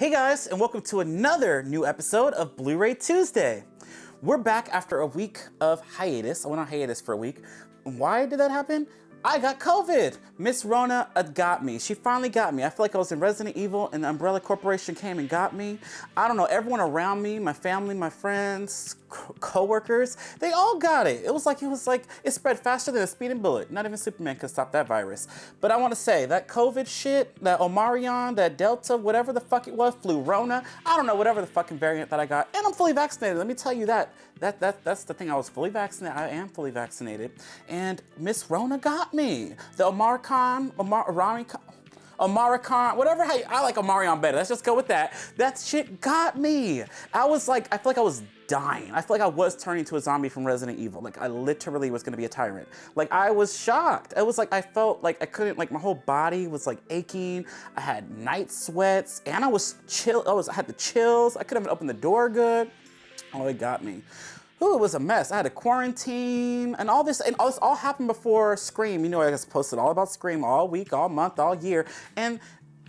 Hey guys, and welcome to another new episode of Blu-ray Tuesday. We're back after a week of hiatus. I went on hiatus for a week. Why did that happen? I got COVID. Miss Rona got me. She finally got me. I feel like I was in Resident Evil and the Umbrella Corporation came and got me. I don't know, everyone around me, my family, my friends, co-workers, they all got it. It was like it spread faster than a speeding bullet. Not even Superman could stop that virus. But I want to say that COVID shit, that Omarion, that Delta, whatever the fuck it was, flu Rona, I don't know, whatever the fucking variant that I got, and I'm fully vaccinated. Let me tell you that. That's the thing. I was fully vaccinated. I am fully vaccinated, and Miss Rona got me. The Omarion, whatever. Hey, I like Omarion better. Let's just go with that. That shit got me. I feel like I was dying. I feel like I was turning into a zombie from Resident Evil. Like I literally was gonna be a tyrant. Like I was shocked. It was like I felt like I couldn't, like my whole body was like aching. I had night sweats and I was chill. I had the chills. I couldn't even open the door good. Oh, it got me. Ooh, it was a mess. I had to quarantine and all this all happened before Scream. You know, I just posted all about Scream all week, all month, all year. And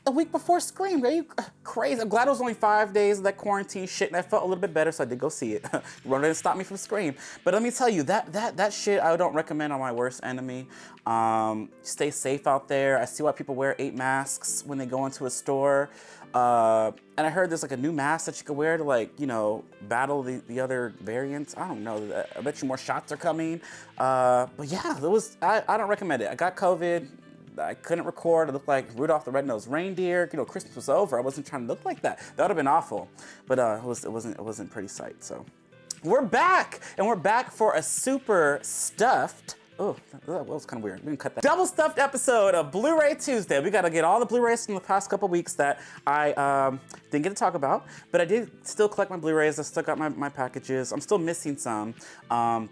a week before Scream, are you crazy? I'm glad it was only 5 days of that quarantine shit and I felt a little bit better, so I did go see it. Rona didn't stop me from Scream. But let me tell you, that shit I don't recommend on my worst enemy. Stay safe out there. I see why people wear 8 masks when they go into a store. And I heard there's like a new mask that you can wear to, like, you know, battle the other variants. I don't know. I bet you more shots are coming. But yeah, I don't recommend it. I got COVID. I couldn't record. I looked like Rudolph the Red-Nosed Reindeer. You know, Christmas was over. I wasn't trying to look like that. That would have been awful. But it wasn't pretty sight. So we're back, and we're back for a super stuffed. Oh, that was kind of weird. We can cut that. Double stuffed episode of Blu-ray Tuesday. We got to get all the Blu-rays from the past couple weeks that I didn't get to talk about, but I did still collect my Blu-rays. I still got my packages. I'm still missing some.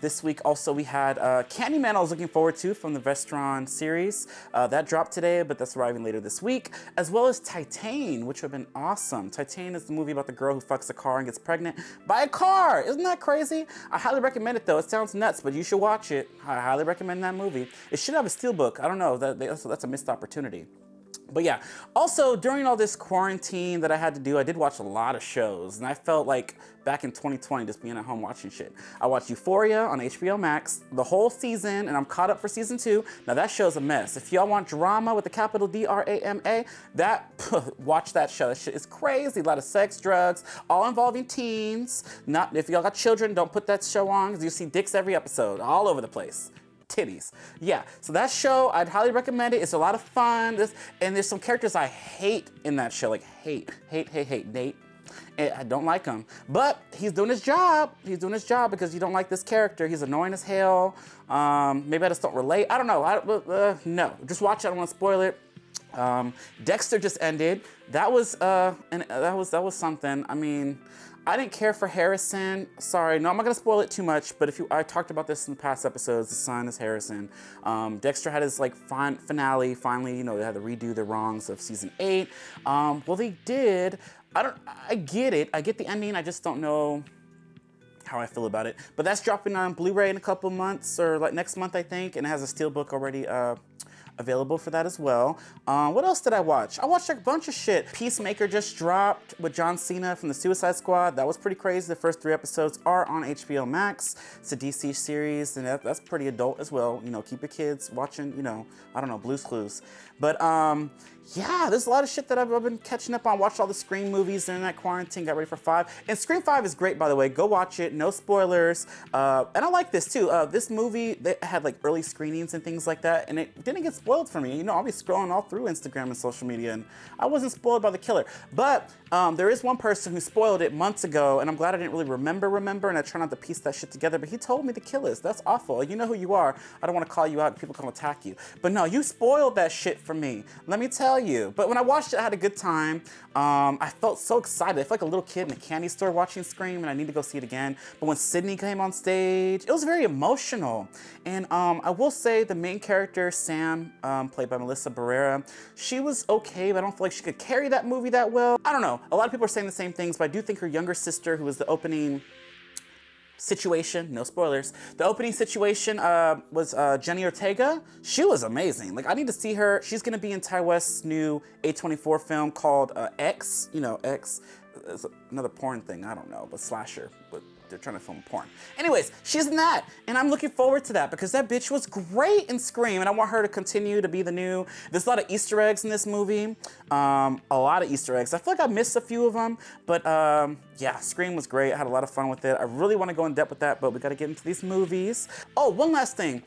This week also we had Candyman I was looking forward to from the Vestron series. That dropped today, but that's arriving later this week, as well as Titane, which would have been awesome. Titane is the movie about the girl who fucks a car and gets pregnant by a car. Isn't that crazy? I highly recommend it though. It sounds nuts, but you should watch it. I highly recommend that movie. It should have a steelbook. I don't know. That's a missed opportunity. But yeah, also during all this quarantine that I had to do, I did watch a lot of shows, and I felt like back in 2020 just being at home watching shit. I watched Euphoria on HBO Max, the whole season, and I'm caught up for season 2. Now that show's a mess. If y'all want drama with a capital D-R-A-M-A, watch that show. That shit is crazy. A lot of sex, drugs, all involving teens. Not if y'all got children, don't put that show on because you see dicks every episode, all over the place. Titties. Yeah, so that show, I'd highly recommend it. It's a lot of fun. And there's some characters I hate in that show, like hate. Nate. I don't like him, but he's doing his job. He's doing his job because you don't like this character. He's annoying as hell. Maybe I just don't relate. I don't know. No, just watch it. I don't want to spoil it. Dexter just ended. That was something. I mean, I didn't care for Harrison. Sorry, no, I'm not gonna spoil it too much. But I talked about this in the past episodes. The son is Harrison. Dexter had his like finale. Finally, you know, they had to redo the wrongs of season 8. Well, they did. I get it. I get the ending. I just don't know how I feel about it. But that's dropping on Blu-ray in a couple months, or like next month, I think, and it has a steelbook already available for that as well. What else did I watch? I watched a bunch of shit. Peacemaker just dropped with John Cena from the Suicide Squad. That was pretty crazy. The first 3 episodes are on HBO Max. It's a DC series, and that's pretty adult as well. You know, keep your kids watching, you know, I don't know, Blue's Clues. But yeah, there's a lot of shit that I've been catching up on. Watched all the Scream movies during that quarantine, got ready for 5. And Scream 5 is great, by the way. Go watch it, no spoilers. And I like this too. This movie, they had like early screenings and things like that, and it didn't get spoiled for me. You know, I'll be scrolling all through Instagram and social media, and I wasn't spoiled by the killer. But there is one person who spoiled it months ago, and I'm glad I didn't really remember, and I try not to piece that shit together, but he told me to kill us. That's awful. You know who you are. I don't want to call you out. People come attack you. But no, you spoiled that shit for me. Let me tell you. But when I watched it, I had a good time. I felt so excited. I felt like a little kid in a candy store watching Scream, and I need to go see it again. But when Sydney came on stage, it was very emotional. And I will say the main character, Sam, played by Melissa Barrera, she was okay, but I don't feel like she could carry that movie that well. I don't know. A lot of people are saying the same things, but I do think her younger sister, who was the opening situation, no spoilers. The opening situation was Jenny Ortega. She was amazing. Like, I need to see her. She's gonna be in Ty West's new A24 film called X. You know, X. It's another porn thing. I don't know, but slasher. But they're trying to film porn. Anyways, she's in that, and I'm looking forward to that because that bitch was great in Scream, and I want her to continue to be the new. There's a lot of Easter eggs in this movie, a lot of Easter eggs. I feel like I missed a few of them, but yeah, Scream was great. I had a lot of fun with it. I really want to go in depth with that, but we got to get into these movies. Oh, one last thing.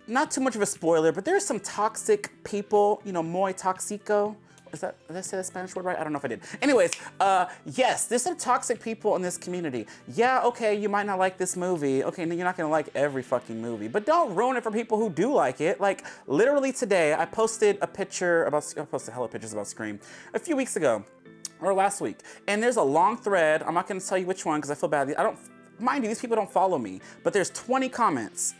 Not too much of a spoiler, but there's some toxic people, you know, muy toxico. Did I say that Spanish word right? I don't know if I did. Anyways, yes, there's some toxic people in this community. Yeah, okay, you might not like this movie. Okay, you're not gonna like every fucking movie, but don't ruin it for people who do like it. Like, literally today, I posted a picture about, I posted hella pictures about Scream a few weeks ago, or last week, and there's a long thread. I'm not gonna tell you which one because I feel bad. Mind you, these people don't follow me, but there's 20 comments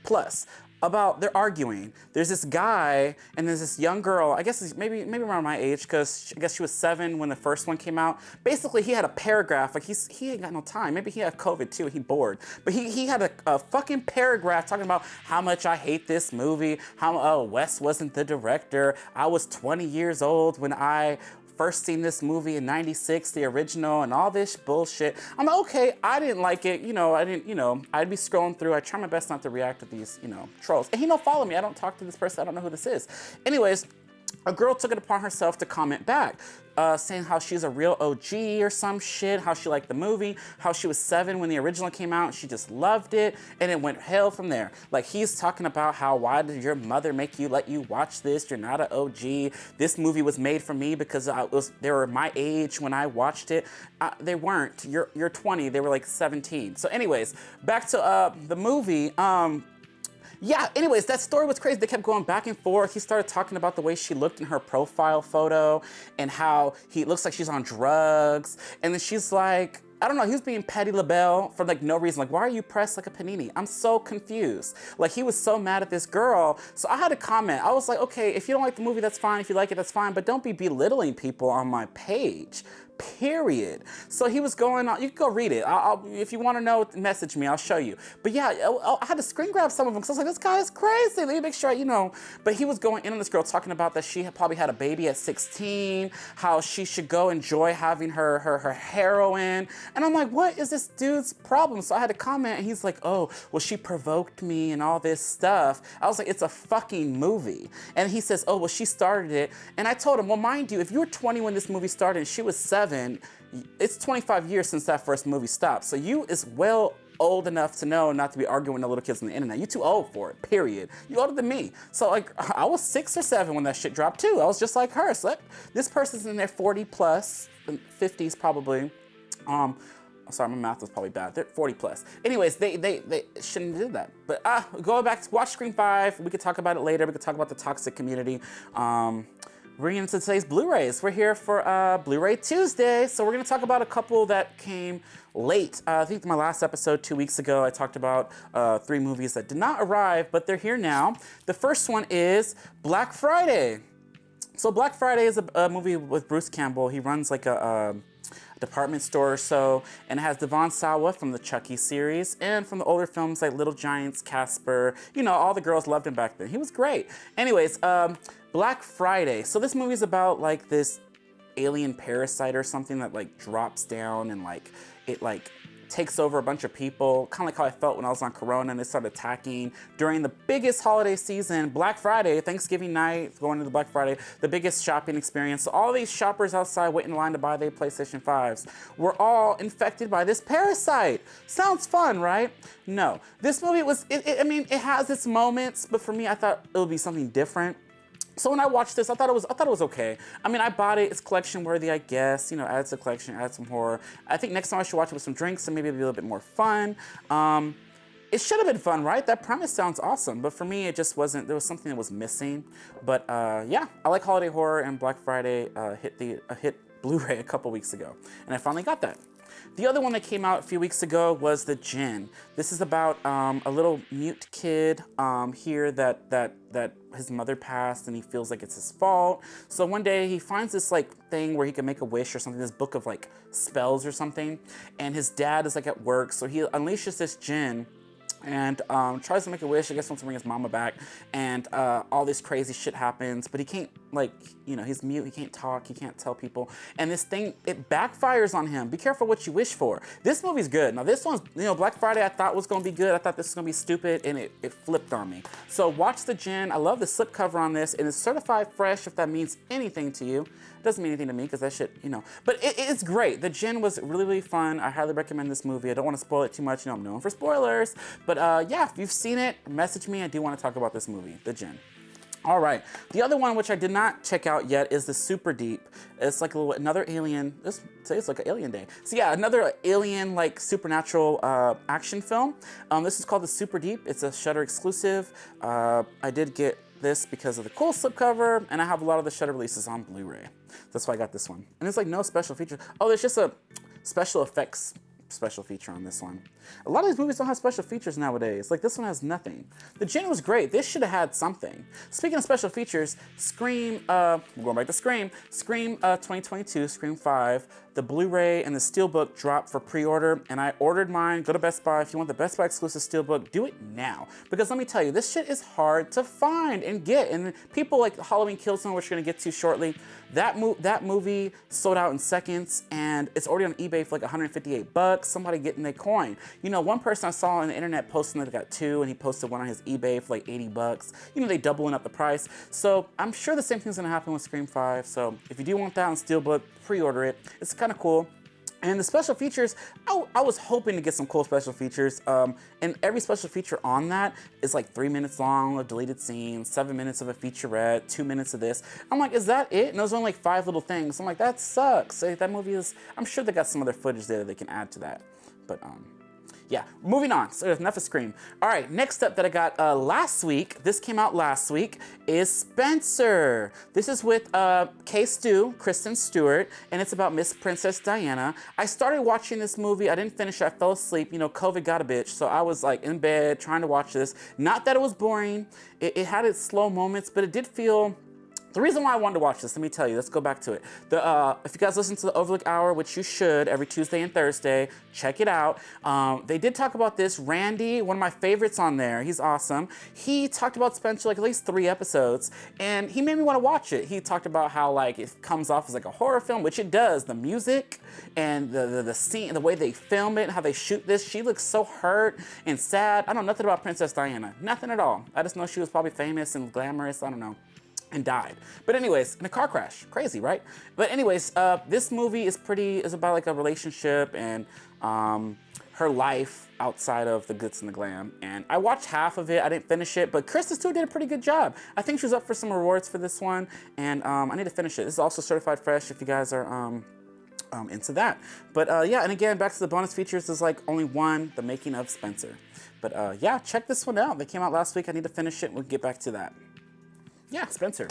plus about they're arguing. There's this guy and there's this young girl, I guess he's maybe around my age, because I guess she was 7 when the first one came out. Basically, he had a paragraph, like he ain't got no time. Maybe he had COVID too, he bored. But he had a fucking paragraph talking about how much I hate this movie, how Wes wasn't the director. I was 20 years old when I first seen this movie in 96, the original, and all this bullshit. I'm like, okay, I didn't like it. You know, I'd be scrolling through. I try my best not to react to these, trolls. And he don't follow me. I don't talk to this person. I don't know who this is. Anyways, a girl took it upon herself to comment back, saying how she's a real OG or some shit, how she liked the movie, how she was 7 when the original came out, and she just loved it, and it went hell from there. Like, he's talking about how, why did your mother let you watch this? You're not an OG. This movie was made for me because they were my age when I watched it. They weren't. You're 20. They were like 17. So anyways, back to the movie. Yeah, anyways, that story was crazy. They kept going back and forth. He started talking about the way she looked in her profile photo and how he looks like she's on drugs. And then she's like, I don't know, he was being Patti LaBelle for like no reason. Like, why are you pressed like a panini? I'm so confused. Like, he was so mad at this girl. So I had to comment. I was like, okay, if you don't like the movie, that's fine. If you like it, that's fine. But don't be belittling people on my page. Period. So he was going on, you can go read it. If you want to know, message me, I'll show you. But yeah, I had to screen grab some of them because I was like, this guy is crazy. Let me make sure, But he was going in on this girl talking about that she had probably had a baby at 16, how she should go enjoy having her heroin. And I'm like, what is this dude's problem? So I had to comment, and he's like, oh, well, she provoked me and all this stuff. I was like, it's a fucking movie. And he says, oh, well, she started it. And I told him, well, mind you, if you were 20 when this movie started and she was 7, it's 25 years since that first movie stopped. So you is well old enough to know not to be arguing with the little kids on the internet. You too old for it, period. You older than me. So like, I was 6 or 7 when that shit dropped too. I was just like her. So this person's in their 40 plus, 50s probably. Sorry, my math was probably bad. They're 40 plus. Anyways, they shouldn't have did that. But go back to watch Scream 5. We could talk about it later. We could talk about the toxic community. We're getting into today's Blu-rays. We're here for Blu-ray Tuesday. So we're gonna talk about a couple that came late. I think my last episode 2 weeks ago, I talked about 3 movies that did not arrive, but they're here now. The first one is Black Friday. So Black Friday is a movie with Bruce Campbell. He runs like a department store or so, and it has Devon Sawa from the Chucky series and from the older films like Little Giants, Casper. All the girls loved him back then. He was great. Anyways, Black Friday. So this movie is about like this alien parasite or something that like drops down and like it like takes over a bunch of people, kind of like how I felt when I was on Corona and they started attacking during the biggest holiday season, Black Friday, Thanksgiving night, going into Black Friday, the biggest shopping experience. So all these shoppers outside waiting in line to buy their PlayStation 5s were all infected by this parasite. Sounds fun, right? No. This movie it has its moments, but for me, I thought it would be something different. So when I watched this, I thought it was okay. I mean, I bought it. It's collection worthy, I guess. Add to the collection, add some horror. I think next time I should watch it with some drinks and maybe it'll be a little bit more fun. It should have been fun, right? That premise sounds awesome, but for me, it just wasn't. There was something that was missing. But yeah, I like holiday horror, and Black Friday hit Blu-ray a couple weeks ago, and I finally got that. The other one that came out a few weeks ago was the Djinn. This is about a little mute kid here that his mother passed and he feels like it's his fault. So one day he finds this like thing where he can make a wish or something, this book of like spells or something. And his dad is like at work, so he unleashes this Djinn and tries to make a wish. I guess wants to bring his mama back, and all this crazy shit happens, but he can't, like, you know, he's mute, he can't talk, he can't tell people, and this thing, it backfires on him. Be careful what you wish for. This movie's good. Now this one's, you know, Black Friday I thought was gonna be good. I thought this was gonna be stupid, and it flipped on me. So watch the Djinn. I love the slipcover on this, and it's certified fresh, if that means anything to you. It doesn't mean anything to me, because that shit, you know, but it's great. The Djinn was really, really fun. I highly recommend this movie. I don't want to spoil it too much, you know, I'm known for spoilers, but yeah, if you've seen it, message me. I do want to talk about this movie, The Djinn. All right, the other one which I did not check out yet is the Superdeep. It's like another alien, today it's like an alien day. So yeah, another alien like supernatural action film. This is called the Superdeep. It's a Shudder exclusive. I did get this because of the cool slipcover, and I have a lot of the Shudder releases on Blu-ray. That's why I got this one. And it's like no special features. Oh, there's just a special effects special feature on this one. A lot of these movies don't have special features nowadays. Like this one has nothing. The Djinn was great. This should have had something. Speaking of special features, Scream, going back to Scream 2022, Scream 5, the Blu-ray and the Steelbook dropped for pre-order, and I ordered mine. Go to Best Buy. If you want the Best Buy exclusive Steelbook, do it now. Because let me tell you, this shit is hard to find and get. And people like Halloween Kills Someone, which we're gonna get to shortly, that movie sold out in seconds, and it's already on eBay for like 158 bucks. Somebody getting their coin. You know, one person I saw on the internet posting that they got two, and he posted one on his eBay for like 80 bucks. You know, they doubling up the price. So I'm sure the same thing's gonna happen with Scream 5. So if you do want that on Steelbook, pre-order it. It's kind of cool. And the special features, I was hoping to get some cool special features. And every special feature on that is like 3 minutes long of deleted scenes, 7 minutes of a featurette, 2 minutes of this. I'm like, is that it? And there's only like 5 little things. I'm like, that sucks. That movie is, I'm sure they got some other footage there that they can add to that. But yeah, moving on. So there's enough of Scream. All right, next up that I got last week, this came out last week, is Spencer. This is with Kristen Stewart, and it's about Miss Princess Diana. I started watching this movie. I didn't finish it. I fell asleep. You know, COVID got a bitch, so I was like in bed trying to watch this. Not that it was boring. It had its slow moments, but it did feel. The reason why I wanted to watch this, let me tell you, let's go back to it. If you guys listen to the Overlook Hour, which you should every Tuesday and Thursday, check it out. They did talk about this. Randy, one of my favorites on there, he's awesome. He talked about Spencer like at least 3 episodes, and he made me want to watch it. He talked about how like it comes off as like a horror film, which it does. The music and the scene, the way they film it, and how they shoot this. She looks so hurt and sad. I know nothing about Princess Diana, nothing at all. I just know she was probably famous and glamorous, I don't know, and died. But anyways, in a car crash. Crazy, right? But anyways, this movie is about like a relationship and her life outside of the glitz and the glam. And I watched half of it. I didn't finish it, but Kristen Stewart did a pretty good job. I think she was up for some awards for this one, and I need to finish it. This is also certified fresh if you guys are into that. But yeah, and again, back to the bonus features, there's like only one, the making of Spencer. But yeah, check this one out. They came out last week. I need to finish it. We'll get back to that. Yeah, Spencer.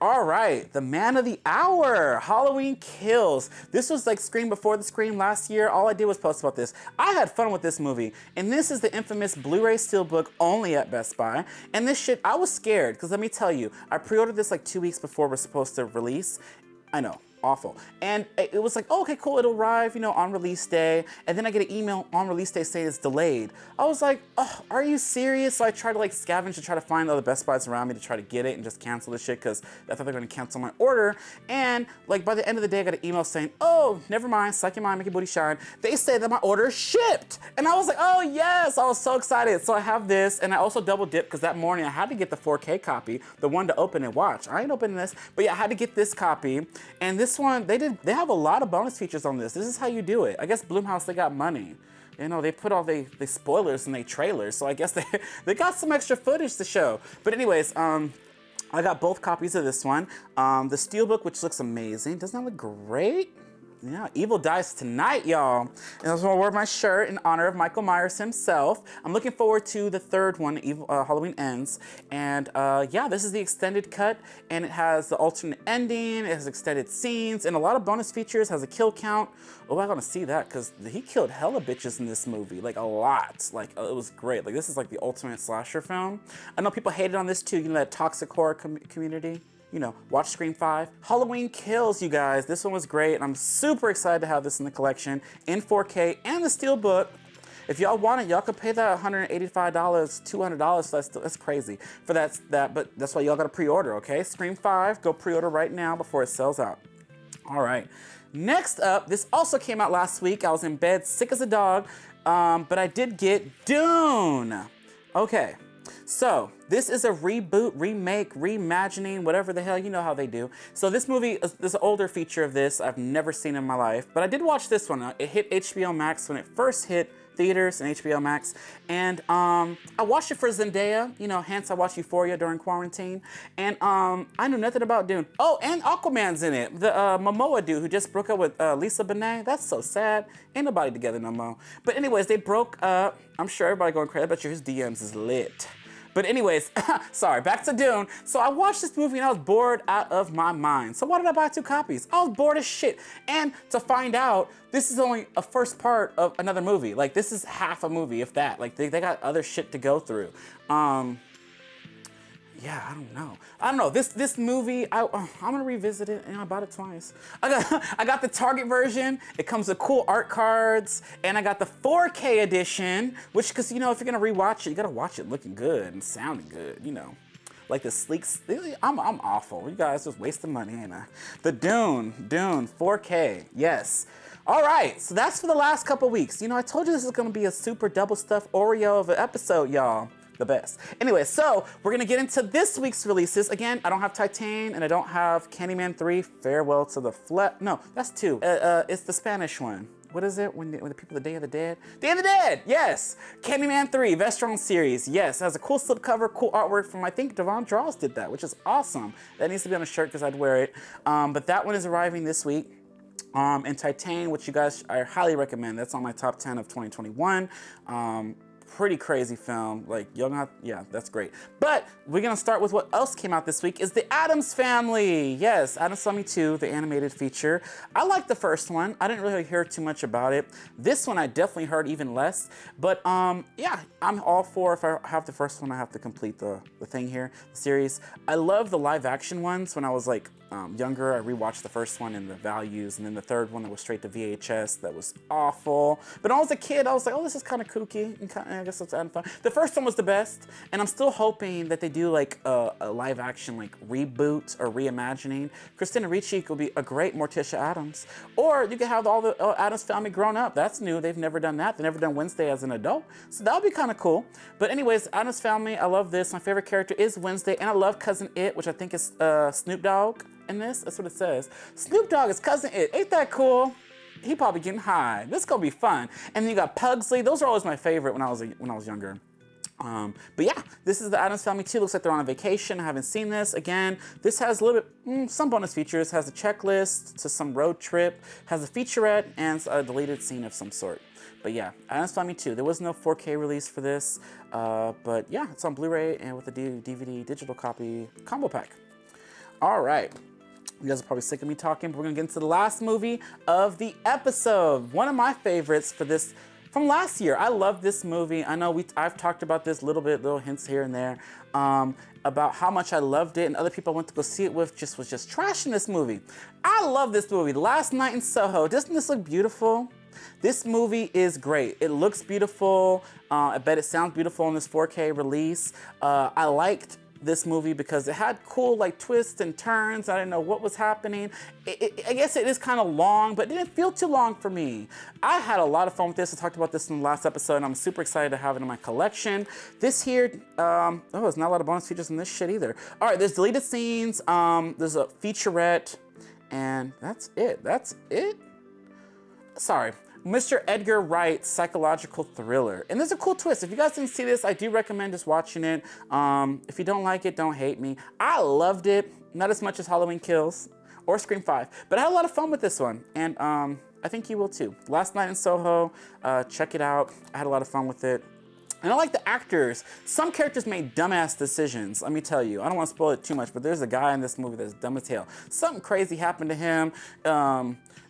All right, the man of the hour, Halloween Kills. This was like Scream before the Scream last year. All I did was post about this. I had fun with this movie, and this is the infamous Blu-ray Steelbook only at Best Buy. And this shit, I was scared, because let me tell you, I pre-ordered this like 2 weeks before we're supposed to release. I know. Awful. And it was like, oh, okay, cool, it'll arrive, you know, on release day. And then I get an email on release day saying it's delayed. I was like, oh, are you serious? So I tried to like scavenge to try to find other Best Buys around me to try to get it and just cancel the shit because I thought they were gonna cancel my order. And like by the end of the day, I got an email saying, oh, never mind, suck your mind, make your booty shine. They said that my order is shipped. And I was like, oh yes, I was so excited. So I have this, and I also double dipped because that morning I had to get the 4K copy, the one to open and watch. I ain't opening this, but yeah, I had to get this copy. And this one, they have a lot of bonus features on this. This is how you do it. I guess Blumhouse, they got money. You know, they put all the spoilers in their trailers, so I guess they got some extra footage to show. But anyways, I got both copies of this one. The Steelbook, which looks amazing. Doesn't that look great? Yeah, Evil dies tonight, y'all. And I was gonna wear my shirt in honor of Michael Myers himself. I'm looking forward to the third one, Halloween Ends. And yeah, this is the extended cut, and it has the alternate ending, it has extended scenes, and a lot of bonus features, has a kill count. Oh, I wanna see that, because he killed hella bitches in this movie, like a lot. Like, it was great. Like, this is like the ultimate slasher film. I know people hated on this too, you know, that toxic horror community. You know, watch Scream 5. Halloween Kills, you guys. This one was great, and I'm super excited to have this in the collection in 4K and the Steelbook. If y'all want it, y'all could pay that $185, $200, so that's crazy for that, but that's why y'all gotta pre-order, okay? Scream 5, go pre-order right now before it sells out. All right, next up, this also came out last week. I was in bed sick as a dog, but I did get Dune. Okay. So, this is a reboot, remake, reimagining, whatever the hell, you know how they do. So this movie, there's an older feature of this I've never seen in my life, but I did watch this one. It hit HBO Max when it first hit theaters and HBO Max, and I watched it for Zendaya, you know, hence I watched Euphoria during quarantine, and I knew nothing about Dune. Oh, and Aquaman's in it, the Momoa dude who just broke up with Lisa Bonet. That's so sad. Ain't nobody together no more. But anyways, they broke up. I'm sure everybody going crazy. I bet you his DMs is lit. But anyways, sorry, back to Dune. So I watched this movie and I was bored out of my mind. So why did I buy 2 copies? I was bored as shit. And to find out, this is only a first part of another movie. Like, this is half a movie, if that. Like, they got other shit to go through. Yeah, I don't know. This movie, I'm gonna revisit it, and I bought it twice. I got the Target version. It comes with cool art cards, and I got the 4K edition, which, because, you know, if you're gonna rewatch it, you gotta watch it looking good and sounding good, you know. Like the sleek, I'm awful. You guys just wasting money, ain't I? The Dune 4K, yes. All right, so that's for the last couple weeks. You know, I told you this is gonna be a super double stuffed Oreo of an episode, y'all. The best. Anyway, so we're gonna get into this week's releases. Again, I don't have Titan and I don't have Candyman 3, Farewell to the Flesh. No, that's 2. It's the Spanish one. What is it? When the people, the Day of the Dead? Day of the Dead, yes. Candyman 3, Vestron series, yes. It has a cool slipcover, cool artwork from, I think Devon Draws did that, which is awesome. That needs to be on a shirt because I'd wear it. But that one is arriving this week. And Titan, which you guys, I highly recommend. That's on my top 10 of 2021. Pretty crazy film, like, yeah, that's great. But we're gonna start with what else came out this week is The Addams Family. Yes, Addams Family 2, the animated feature. I liked the first one. I didn't really hear too much about it. This one I definitely heard even less, but yeah, I'm all for, if I have the first one, I have to complete the thing here, the series. I love the live action ones. When I was like younger, I rewatched the first one and the values, and then the third one that was straight to VHS, that was awful. But when I was a kid, I was like, oh, this is kind of kooky, and I guess it's fun. The first one was the best, and I'm still hoping that they do like a live action like reboot or reimagining. Christina Ricci could be a great Morticia Addams, or you could have all the Addams Family grown up. That's new. They've never done that. They've never done Wednesday as an adult, so that would be kind of cool. But anyways, Addams Family, I love this. My favorite character is Wednesday, and I love Cousin It, which I think is Snoop Dogg in this. That's what it says. Snoop Dogg is Cousin It. Ain't that cool? He probably getting high. This is gonna be fun. And then you got Pugsley. Those are always my favorite when I was younger. But yeah, this is the Addams Family 2. Looks like they're on a vacation. I haven't seen this. Again, this has a little bit, some bonus features. Has a checklist to some road trip. Has a featurette and a deleted scene of some sort. But yeah, Addams Family 2. There was no 4K release for this. But yeah, it's on Blu-ray and with a DVD digital copy combo pack. All right. You guys are probably sick of me talking, but we're gonna get into the last movie of the episode. One of my favorites for this, from last year. I love this movie. I know I've talked about this little hints here and there, about how much I loved it, and other people I went to go see it with was just trashing this movie. I love this movie. Last Night in Soho. Doesn't this look beautiful? This movie is great. It looks beautiful. I bet it sounds beautiful in this 4K release. I liked this movie because it had cool like twists and turns. I didn't know what was happening. I guess it is kind of long, but it didn't feel too long for me. I had a lot of fun with this. I talked about this in the last episode, and I'm super excited to have it in my collection. This here, there's not a lot of bonus features in this shit either. All right, there's deleted scenes, there's a featurette, and that's it. That's it? Sorry. Mr. Edgar Wright's psychological thriller. And there's a cool twist. If you guys didn't see this, I do recommend just watching it. If you don't like it, don't hate me. I loved it. Not as much as Halloween Kills or Scream 5. But I had a lot of fun with this one, and I think you will too. Last Night in Soho, check it out. I had a lot of fun with it. And I like the actors. Some characters made dumbass decisions, let me tell you. I don't want to spoil it too much, but there's a guy in this movie that's dumb as hell. Something crazy happened to him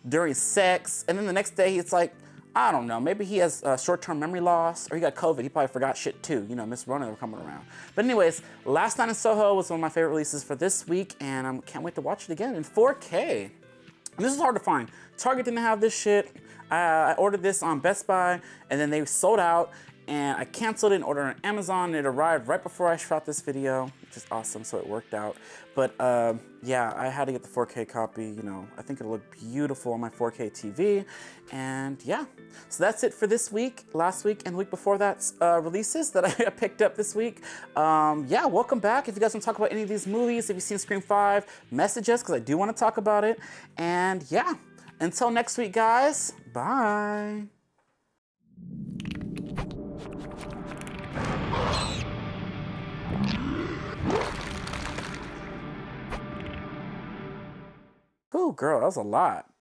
during sex, and then the next day it's like, I don't know, maybe he has short-term memory loss, or he got COVID. He probably forgot shit too. You know, Miss Rona were coming around. But anyways, Last Night in Soho was one of my favorite releases for this week, and I can't wait to watch it again in 4K. And this is hard to find. Target didn't have this shit. I ordered this on Best Buy, and then they sold out, and I canceled it and ordered it on Amazon, and it arrived right before I shot this video, which is awesome, so it worked out. But yeah, I had to get the 4K copy, you know. I think it'll look beautiful on my 4K TV, and yeah. So that's it for this week, last week, and the week before that's releases that I picked up this week. Yeah, welcome back. If you guys want to talk about any of these movies, if you've seen Scream 5, message us, because I do want to talk about it. And yeah, until next week, guys, bye. Ooh, girl, that was a lot.